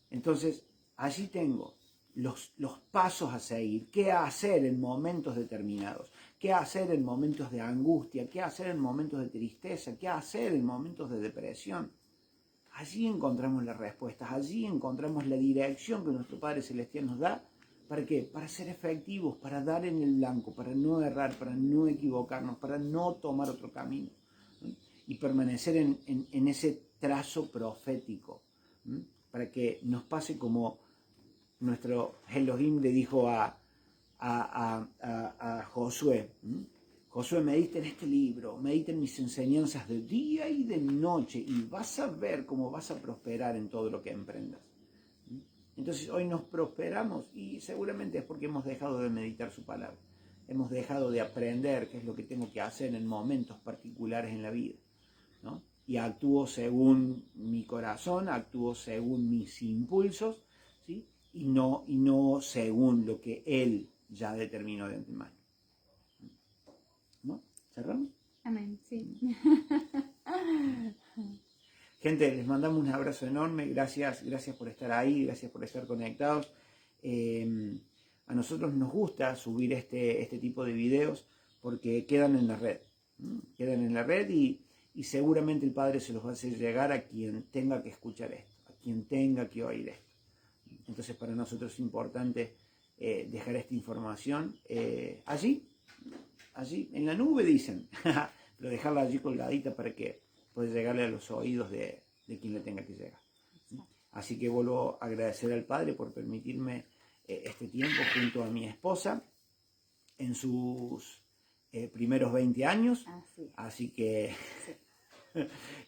Entonces, allí tengo los pasos a seguir, qué hacer en momentos determinados, qué hacer en momentos de angustia, qué hacer en momentos de tristeza, qué hacer en momentos de depresión. Allí encontramos las respuestas, allí encontramos la dirección que nuestro Padre Celestial nos da. ¿Para qué? Para ser efectivos, para dar en el blanco, para no errar, para no equivocarnos, para no tomar otro camino, ¿sí? Y permanecer en ese trazo profético, ¿sí? Para que nos pase como nuestro Elohim le dijo a Josué, ¿sí?, Josué, medita en este libro, medita en mis enseñanzas de día y de noche y vas a ver cómo vas a prosperar en todo lo que emprendas. Entonces hoy nos prosperamos y seguramente es porque hemos dejado de meditar su palabra. Hemos dejado de aprender qué es lo que tengo que hacer en momentos particulares en la vida, ¿no? Y actúo según mi corazón, actúo según mis impulsos, ¿sí? y no según lo que Él ya determinó de antemano. ¿No? ¿Cerramos? Amén, sí. Gente, les mandamos un abrazo enorme, gracias por estar ahí, gracias por estar conectados. A nosotros nos gusta subir este tipo de videos porque quedan en la red. Quedan en la red y seguramente el Padre se los va a hacer llegar a quien tenga que escuchar esto, a quien tenga que oír esto. Entonces para nosotros es importante dejar esta información allí, en la nube dicen, pero dejarla allí colgadita para que pueda llegarle a los oídos de quien le tenga que llegar. Así que vuelvo a agradecer al Padre por permitirme este tiempo junto a mi esposa en sus primeros 20 años. Así que, sí.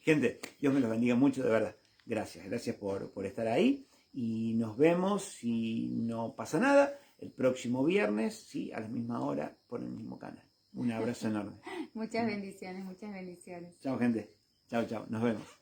Gente, Dios me los bendiga mucho, de verdad. Gracias por estar ahí. Y nos vemos, si no pasa nada, el próximo viernes, ¿sí? A la misma hora, por el mismo canal. Un abrazo enorme. Muchas bendiciones, muchas bendiciones. Chao, gente. Chao. Nos vemos.